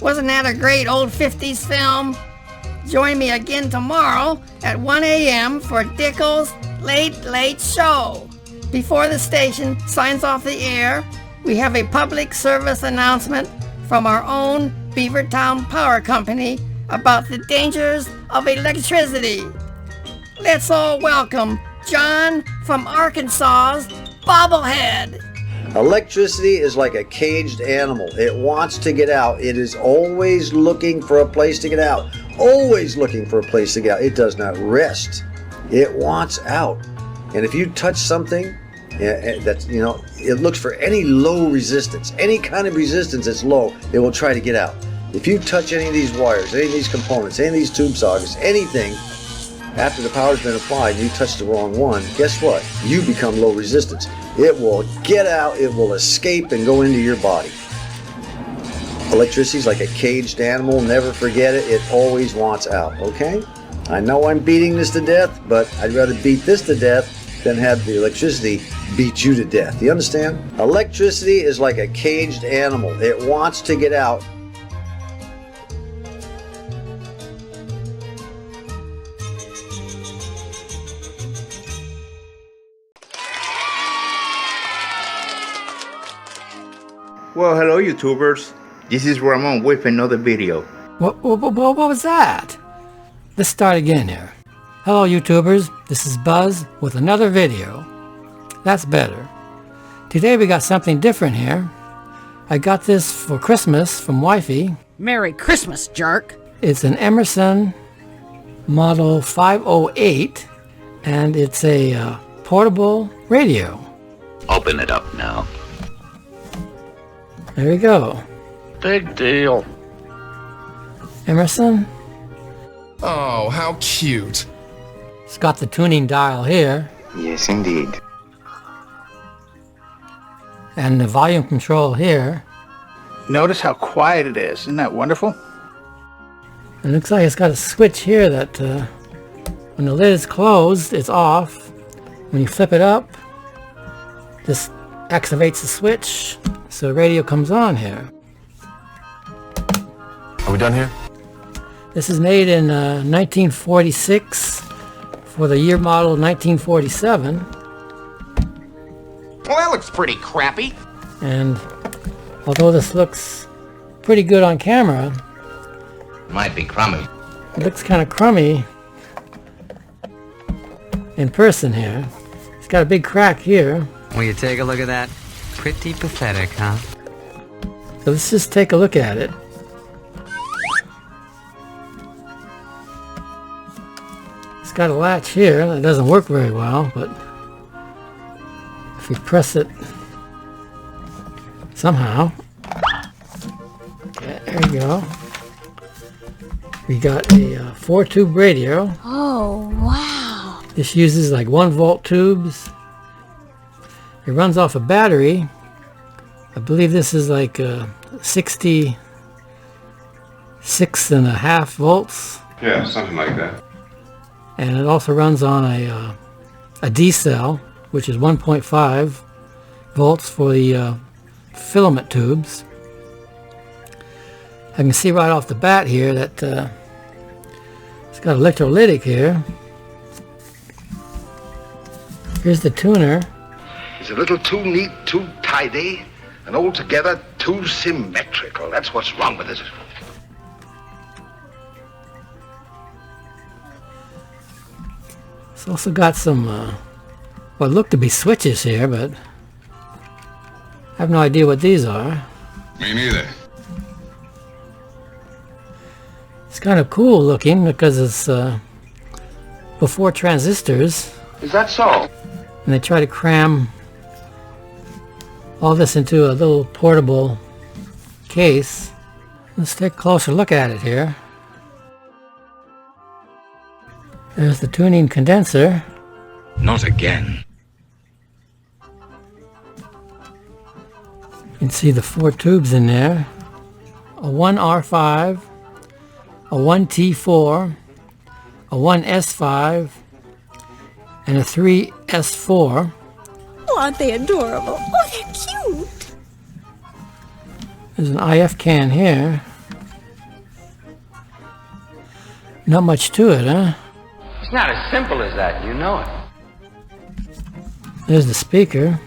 Wasn't that a great old 50s film? Join me again tomorrow at 1 a.m. for Dickel's Late Late Show. Before the station signs off the air, we have a public service announcement from our own Beavertown Power Company about the dangers of electricity. Let's all welcome John from Arkansas's bobblehead. Electricity is like a caged animal. It wants to get out. It is always looking for a place to get out. Always looking for a place to get out. It does not rest. It wants out. And if you touch something that's, it looks for any low resistance, any kind of resistance that's low, it will try to get out. If you touch any of these wires, any of these components, any of these tube sockets, anything, after the power's been applied and you touch the wrong one, guess what? You become low resistance. It will get out, it will escape and go into your body. Electricity is like a caged animal. Never forget it. It always wants out, okay? I know I'm beating this to death, but I'd rather beat this to death than have the electricity beat you to death. You understand? Electricity is like a caged animal. It wants to get out. Well, hello YouTubers. This is Ramon with another video. What was that? Let's start again here. Hello YouTubers, this is Buzz with another video. That's better. Today we got something different here. I got this for Christmas from Wifey. Merry Christmas, jerk. It's an Emerson model 508 and it's a portable radio. Open it up now. There we go. Big deal. Emerson. Oh, how cute. It's got the tuning dial here. Yes, indeed. And the volume control here. Notice how quiet it is. Isn't that wonderful? It looks like it's got a switch here that when the lid is closed, it's off. When you flip it up, this activates the switch, so the radio comes on here. Are we done here? This is made in 1946 for the year model 1947. Well, that looks pretty crappy. And although this looks pretty good on camera, Might be crummy. it looks kind of crummy in person here. It's got a big crack here. Will you take a look at that? Pretty pathetic, huh? So let's just take a look at it. It's got a latch here that doesn't work very well, but if you press it somehow, yeah, there you go. We got a 4-tube radio. Oh, wow. This uses like 1-volt tubes. It runs off a battery. I believe this is like 66.5 volts. Yeah, something like that. And it also runs on a D cell, which is 1.5 volts for the filament tubes. I can see right off the bat here that it's got electrolytic here. Here's the tuner. It's a little too neat, too tidy, and altogether too symmetrical. That's what's wrong with it. It's also got some, what look to be switches here, but I have no idea what these are. Me neither. It's kind of cool looking because it's before transistors. Is that so? And they try to cram all this into a little portable case. Let's take a closer look at it here. There's the tuning condenser. Not again. You can see the 4 tubes in there. A 1R5, a 1T4, a 1S5, and a 3S4. Oh, aren't they adorable? Oh, they're cute. There's an IF can here. Not much to it, huh? It's not as simple as that, you know it. There's the speaker.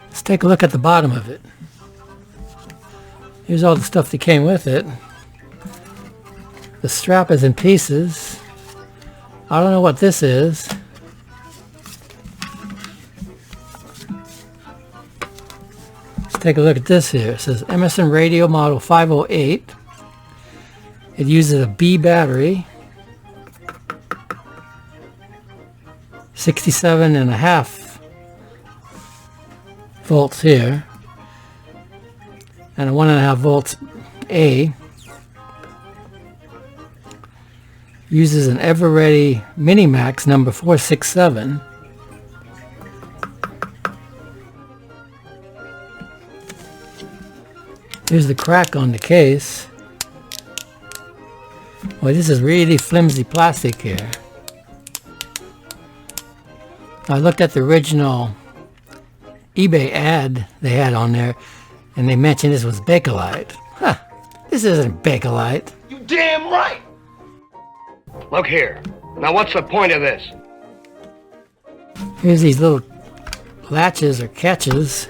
Let's take a look at the bottom of it. Here's all the stuff that came with it. The strap is in pieces. I don't know what this is. Let's take a look at this here. It says Emerson Radio Model 508. It uses a B battery. 67.5 volts here. And a 1.5 volts A. Uses an Ever-Ready Minimax number 467. Here's the crack on the case. Well, this is really flimsy plastic here. I looked at the original eBay ad they had on there, and they mentioned this was Bakelite. Huh, this isn't Bakelite. You damn right! Look here. Now what's the point of this? Here's these little latches or catches.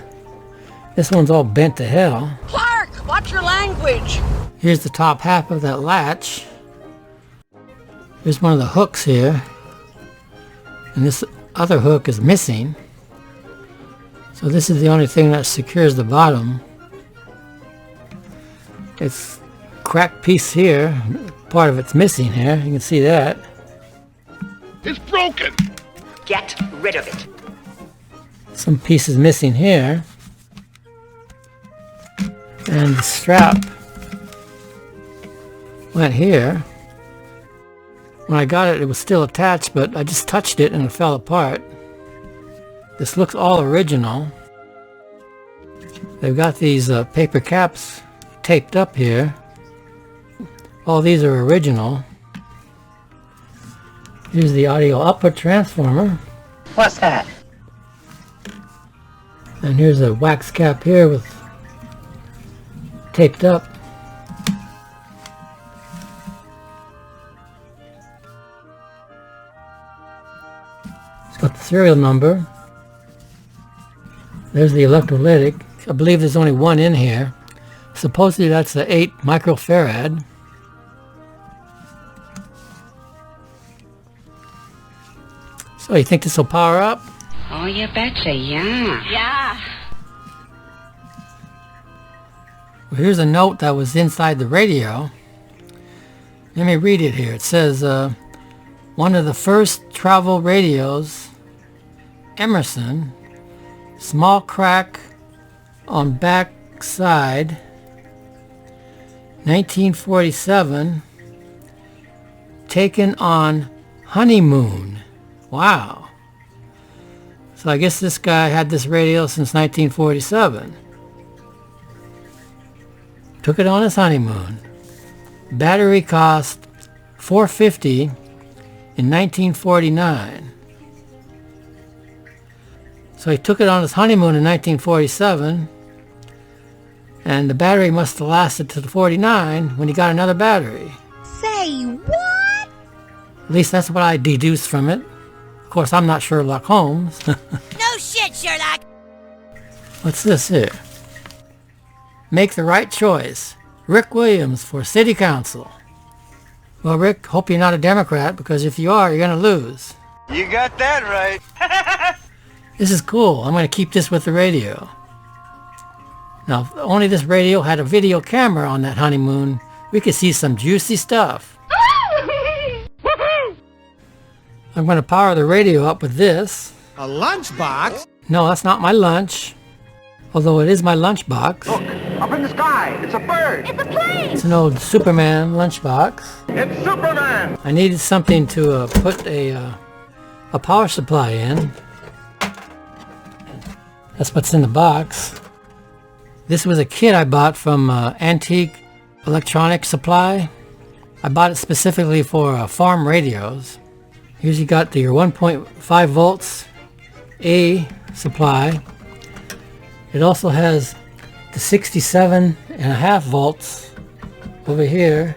This one's all bent to hell. Clark, watch your language. Here's the top half of that latch. Here's one of the hooks here. And this other hook is missing. So this is the only thing that secures the bottom. It's a cracked piece here. Part of it's missing here. You can see that. It's broken! Get rid of it. Some pieces missing here. And the strap went here. When I got it, it was still attached, but I just touched it and it fell apart. This looks all original. They've got these paper caps taped up here. All these are original. Here's the audio output transformer. What's that? And here's a wax cap here with taped up. It's got the serial number. There's the electrolytic. I believe there's only one in here. Supposedly that's the 8 microfarad. So you think this will power up? Oh, you betcha, yeah. Yeah. Well, here's a note that was inside the radio. Let me read it here. It says, one of the first travel radios, Emerson, small crack on back side, 1947, taken on honeymoon. Wow. So I guess this guy had this radio since 1947. Took it on his honeymoon. Battery cost $450 in 1949. So he took it on his honeymoon in 1947, and the battery must have lasted to the 49 when he got another battery. Say what? At least that's what I deduced from it. Of course, I'm not Sherlock Holmes. No shit, Sherlock. What's this here? Make the right choice. Rick Williams for City Council. Well, Rick, hope you're not a Democrat, because if you are, you're going to lose. You got that right. This is cool. I'm going to keep this with the radio. Now, if only this radio had a video camera on that honeymoon, we could see some juicy stuff. I'm going to power the radio up with this. A lunchbox? No, that's not my lunch. Although it is my lunchbox. Look, up in the sky. It's a bird. It's a plane. It's an old Superman lunchbox. It's Superman. I needed something to put a power supply in. That's what's in the box. This was a kit I bought from Antique Electronic Supply. I bought it specifically for farm radios. Here's you got your 1.5 volts A supply. It also has the 67.5 volts over here.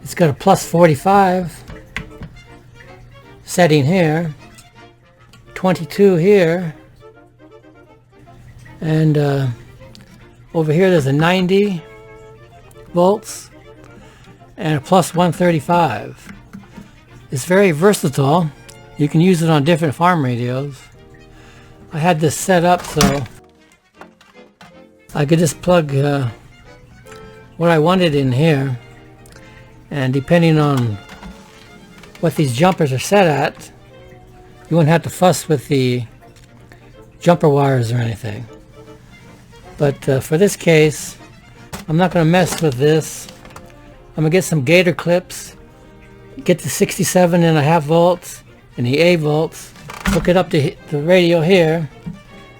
It's got a plus 45 setting here, 22 here, and over here there's a 90 volts and a plus 135. It's very versatile. You can use it on different farm radios. I had this set up so I could just plug what I wanted in here, and depending on what these jumpers are set at, you wouldn't have to fuss with the jumper wires or anything. But for this case, I'm not going to mess with this. I'm going to get some gator clips, get the 67.5 volts and the 8 volts, hook it up to the radio here,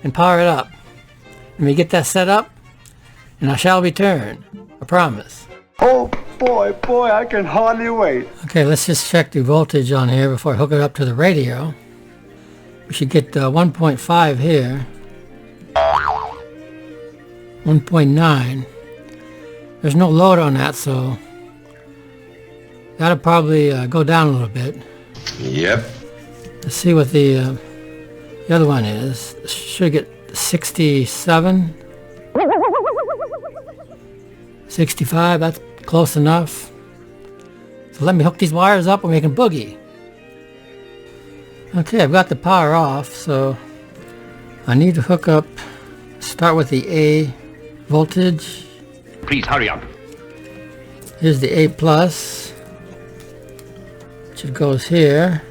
and power it up. Let me get that set up, and I shall return. I promise. Oh, boy, I can hardly wait. Okay, let's just check the voltage on here before I hook it up to the radio. We should get 1.5 here. 1.9. There's no load on that, so that'll probably go down a little bit. Yep. Let's see what the other one is. Should get 67. 65, that's close enough. So let me hook these wires up and we can boogie. Okay, I've got the power off, so I need to hook up, start with the A voltage. Please hurry up. Here's the A plus, which it goes here.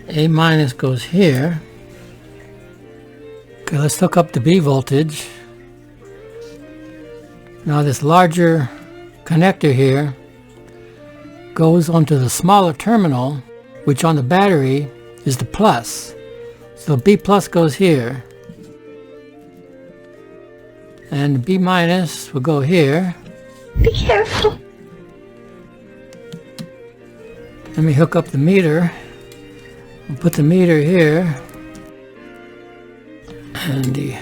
A minus goes here. Okay, let's hook up the B voltage. Now this larger connector here goes onto the smaller terminal, which on the battery is the plus. So B plus goes here, and B minus will go here. Be careful. Let me hook up the meter. I'll put the meter here, and the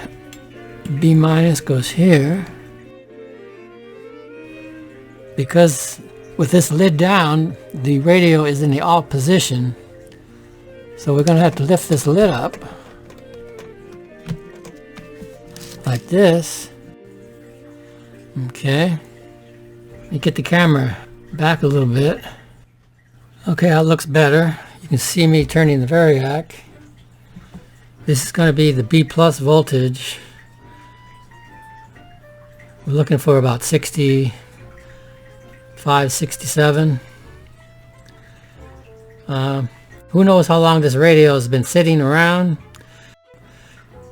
B minus goes here. Because with this lid down, the radio is in the off position, so we're going to have to lift this lid up like this. Okay, let me get the camera back a little bit. Okay, that looks better. You can see me turning the variac. This is going to be the B plus voltage. We're looking for about 65, 67. Who knows how long this radio has been sitting around?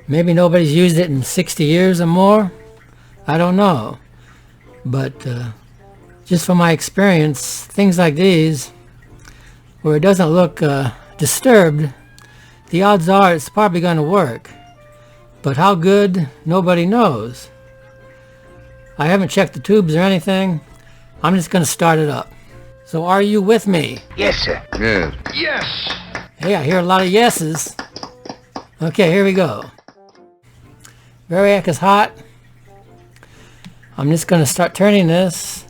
Maybe nobody's used it in 60 years or more. I don't know. But just from my experience, things like these, where it doesn't look disturbed, the odds are it's probably going to work. But how good, nobody knows. I haven't checked the tubes or anything. I'm just going to start it up. So are you with me? Yes, sir. Yes. Yes. Hey, I hear a lot of yeses. Okay, here we go. Variac is hot. I'm just going to start turning this,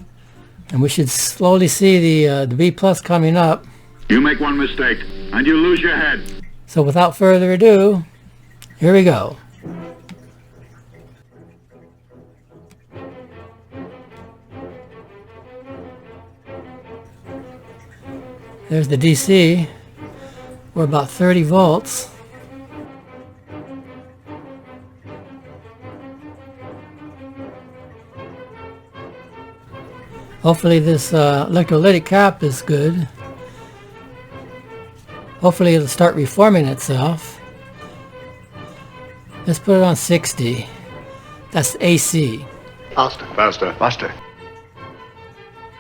and we should slowly see the B plus coming up. You make one mistake, and you lose your head. So without further ado, here we go. There's the DC. We're about 30 volts. Hopefully this electrolytic cap is good. Hopefully it'll start reforming itself. Let's put it on 60. That's AC. Faster. Faster. Faster.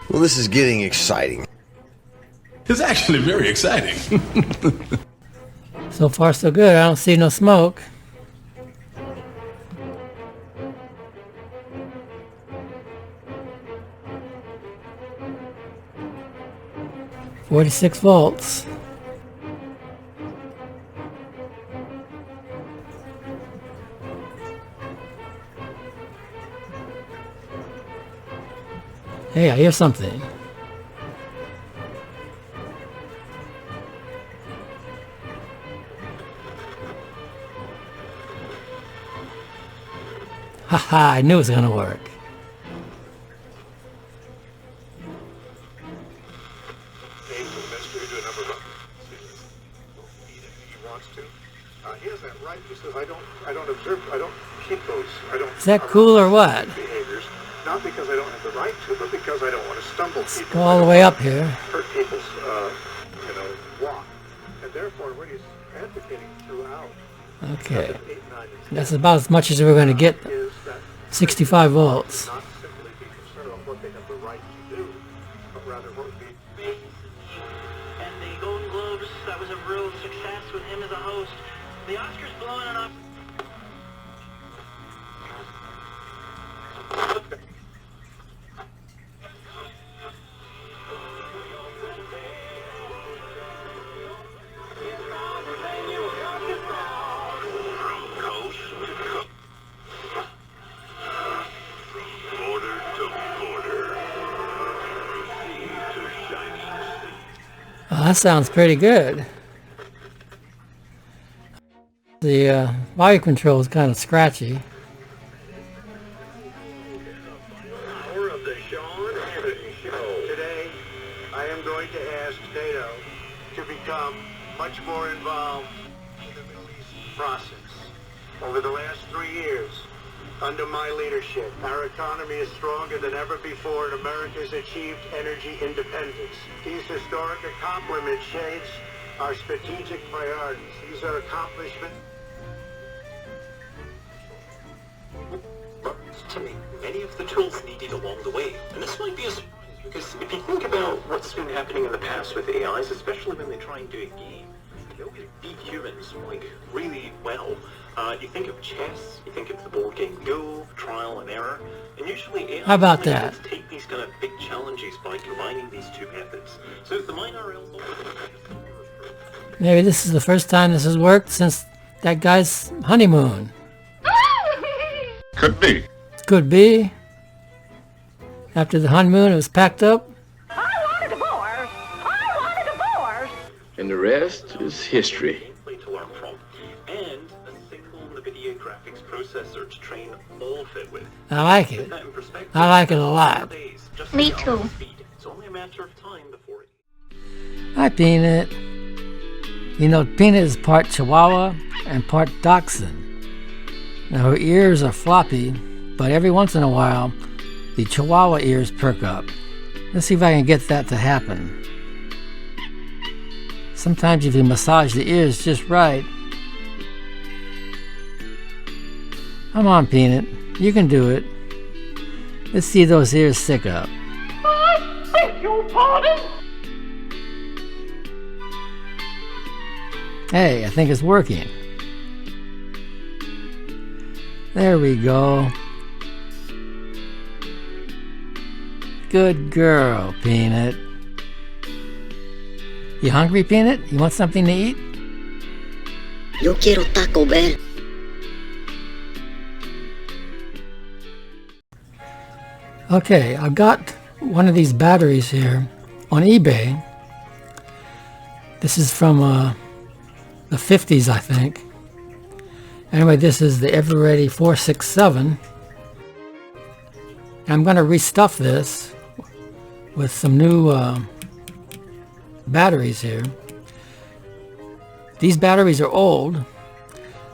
Well, this is getting exciting. It's actually very exciting. So far so good. I don't see no smoke. .46 volts. Hey, I hear something. Haha, I knew it was gonna work. Is that cool or what? Not because I don't have the right to, but because I don't want to stumble Let's people. go all the way up here. Hurt people's, walk. And therefore, what he's advocating throughout. Okay. That's about as much as we're going to get. 65 volts. Not simply be concerned about what they have the right to do, but rather what would be. And the Golden Globes, that was a real success with him as a host. The Oscars blowing it up. Oh, that sounds pretty good. The volume control is kind of scratchy. Hour of the Sean Hannity Show. Today, I am going to ask NATO to become much more involved in the Middle East process. Over the last 3 years, under my leadership, our economy is stronger than ever before, and America has achieved energy independence. These historic accomplishments shades our strategic priorities. These are accomplishments to make many of the tools needed along the way. And this might be a surprise, because if you think about what's been happening in the past with AIs, especially when they try and do a game, they always beat humans, like, really well. You think of chess, you think of the board game Go, trial and error, and usually AI How about that? take these kind of big challenges by combining these two methods. So the MineRL... Maybe this is the first time this has worked since that guy's honeymoon. Could be. Could be. After the honeymoon, it was packed up. And the rest is history. To learn from, and a single NVIDIA graphics processor to train all of it with. I like it. I like it a lot. Me too. It's only a matter of time before it. Hi, Peanut. You know, Peanut is part Chihuahua and part Dachshund. Now, her ears are floppy, but every once in a while, the Chihuahua ears perk up. Let's see if I can get that to happen. Sometimes if you massage the ears just right. Come on, Peanut. You can do it. Let's see those ears stick up. I beg your pardon? Hey, I think it's working. There we go. Good girl, Peanut. You hungry, Peanut? You want something to eat? Yo quiero Taco Bell. Okay, I've got one of these batteries here on eBay. This is from the 50s, I think. Anyway, this is the Everready 467. I'm going to restuff this with some new batteries here. These batteries are old.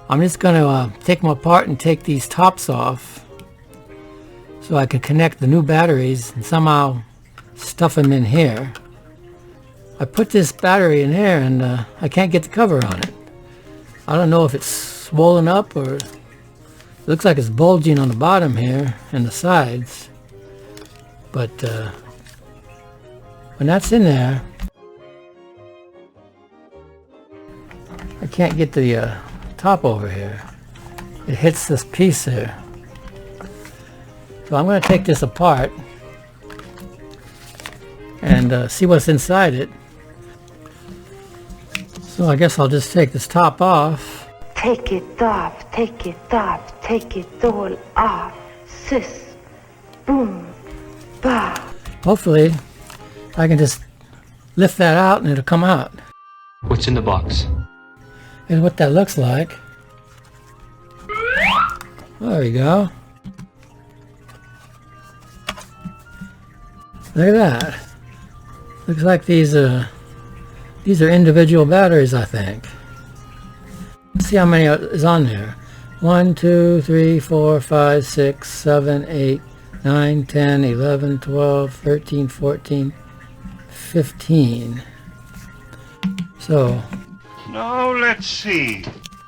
I'm just going to take them apart and take these tops off so I can connect the new batteries and somehow stuff them in here. I put this battery in here and I can't get the cover on it. I don't know if it's swollen up or it looks like it's bulging on the bottom here and the sides. But when that's in there, I can't get the top over here. It hits this piece here. So I'm going to take this apart and see what's inside it. So I guess I'll just take this top off. Take it off, take it off, take it all off. Sis, boom, bah. Hopefully, I can just lift that out and it'll come out. What's in the box? Here's what that looks like. There we go. Look at that. Looks like these are individual batteries, I think. Let's see how many is on there. 1, 2, 3, 4, 5, 6, 7, 8, 9, 10, 11, 12, 13, 14, 15. So, Now, let's see.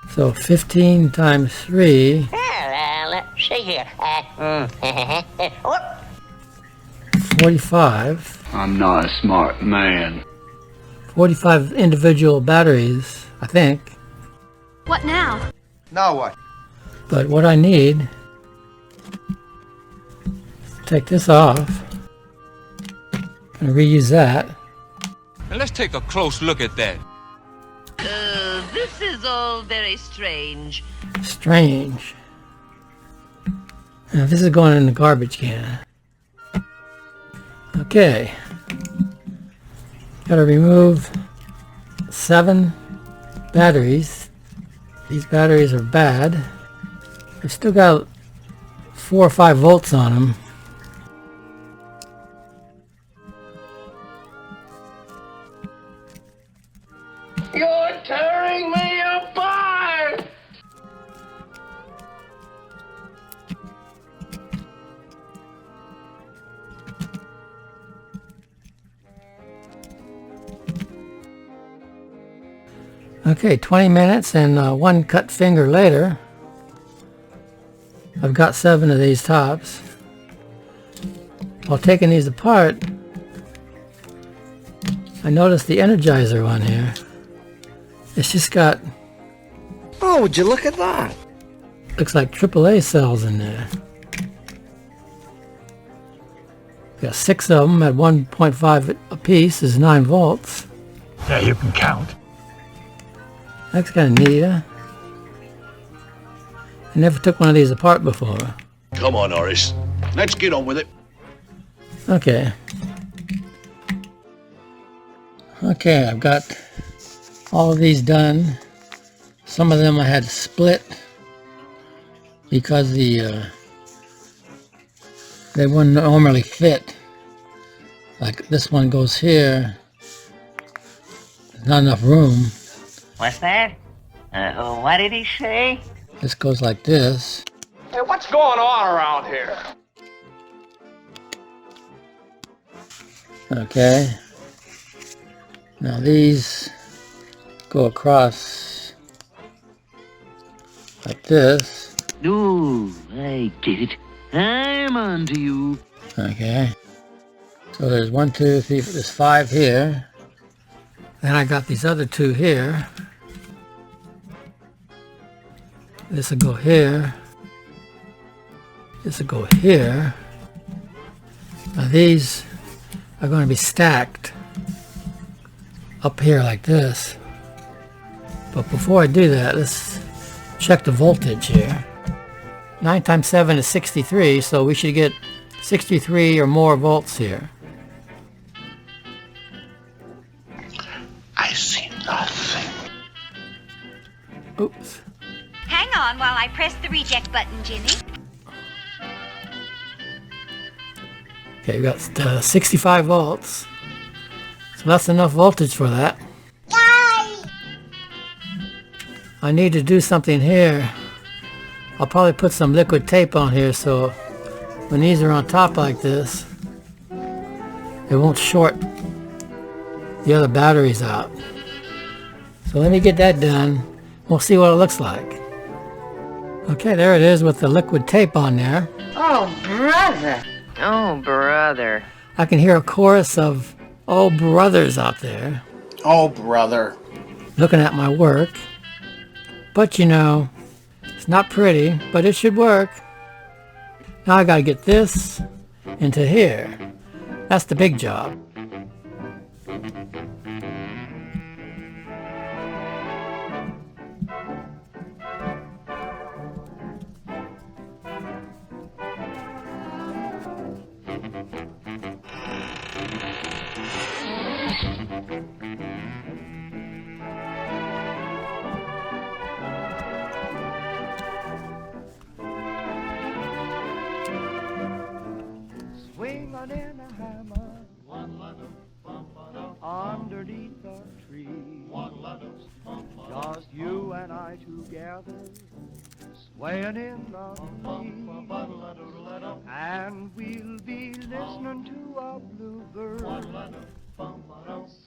so 15 times 3, Well, let's see here. 45. I'm not a smart man. 45 individual batteries, I think. What now? Now what? But what I need is to take this off and reuse that. Now let's take a close look at that. This is all very strange. Strange. Now this is going in the garbage can. Okay. Gotta remove 7 batteries. These batteries are bad. They've still got 4 or 5 volts on them. You're tearing me apart! Okay, 20 minutes and 1 cut finger later, I've got 7 of these tops. While taking these apart, I noticed the Energizer on here. It's just got... Oh, would you look at that? Looks like AAA cells in there. Got 6 of them at 1.5 apiece is 9 volts. Yeah, you can count. That's kind of neat, huh? I never took one of these apart before. Come on, Horace. Let's get on with it. Okay. Okay, I've got all of these done. Some of them I had to split because they wouldn't normally fit. Like this one goes here. There's not enough room. What's that? What did he say? This goes like this. Hey, what's going on around here? Okay. Now these go across like this. Oh, I get it. I'm on to you. Okay. So there's 1, 2, 3, there's 5 here. Then I got these other 2 here. This will go here. This will go here. Now these are going to be stacked up here like this. But before I do that, let's check the voltage here. 9 times 7 is 63, so we should get 63 or more volts here. I see nothing. Oops. Hang on while I press the reject button, Jimmy. Okay, we got 65 volts. So that's enough voltage for that. I need to do something here. I'll probably put some liquid tape on here so when these are on top like this, it won't short the other batteries out. So let me get that done. We'll see what it looks like. Okay, there it is with the liquid tape on there. Oh, brother. Oh, brother. I can hear a chorus of "Oh brothers" out there. Oh, brother. Looking at my work. But you know, it's not pretty, but it should work. Now I gotta get this into here. That's the big job. swinging in a hammock underneath a tree. Just you and I together, swaying in the breeze. And we'll be listening to a bluebird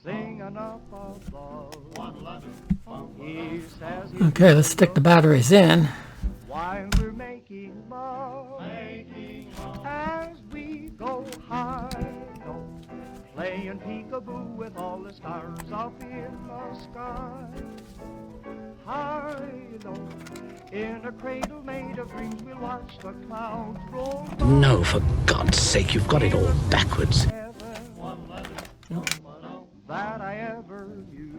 singing up above. He says Okay, let's stick the batteries in. while we're making love, as we go high, playing peekaboo with all the stars up in the sky. High, low, in a cradle made of dreams, we'll watch the clouds roll by. No, for God's sake, you've got it all backwards. That I ever knew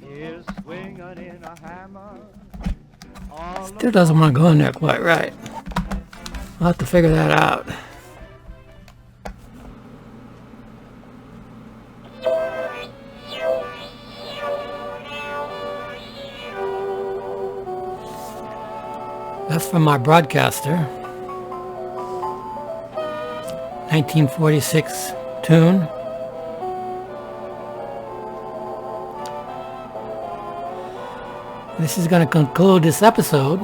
is swinging in a hammock. Still doesn't want to go in there quite right. I'll have to figure that out. That's from my broadcaster. 1946 tune. This is going to conclude this episode.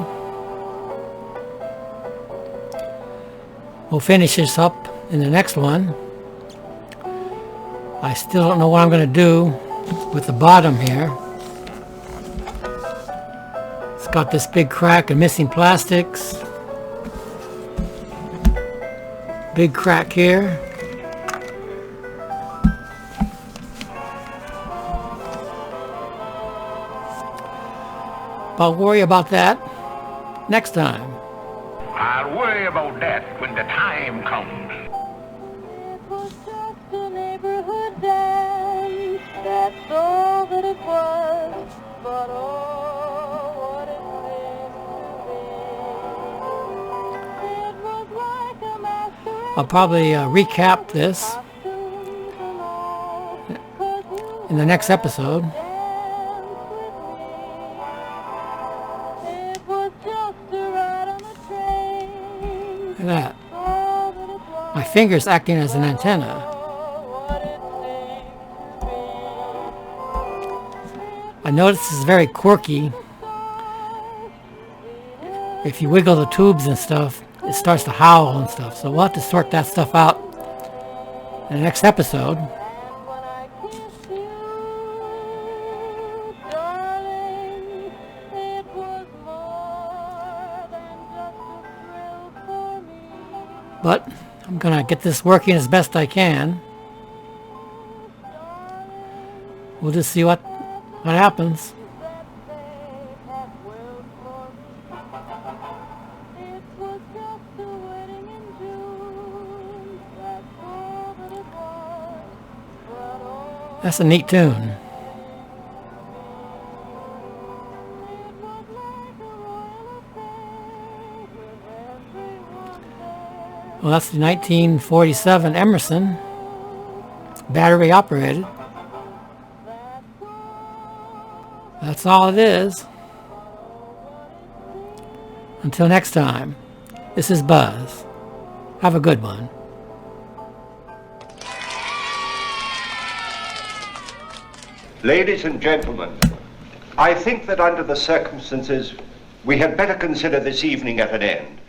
We'll finish this up in the next one. I still don't know what I'm going to do with the bottom here. It's got this big crack and missing plastics. Big crack here. But I'll worry about that next time. I'll worry about that when the time comes. It was just a neighborhood dance, that's all that it was, but oh, what it seemed to be. It was like a masquerade. I'll probably recap this in the next episode. Look at that. My finger's acting as an antenna. I notice this is very quirky. If you wiggle the tubes and stuff, it starts to howl and stuff. So we'll have to sort that stuff out in the next episode. But I'm gonna get this working as best I can. We'll just see what happens. That's a neat tune. Well, that's the 1947 Emerson, battery operated. That's all it is. Until next time, this is Buzz. Have a good one. Ladies and gentlemen, I think that under the circumstances, we had better consider this evening at an end.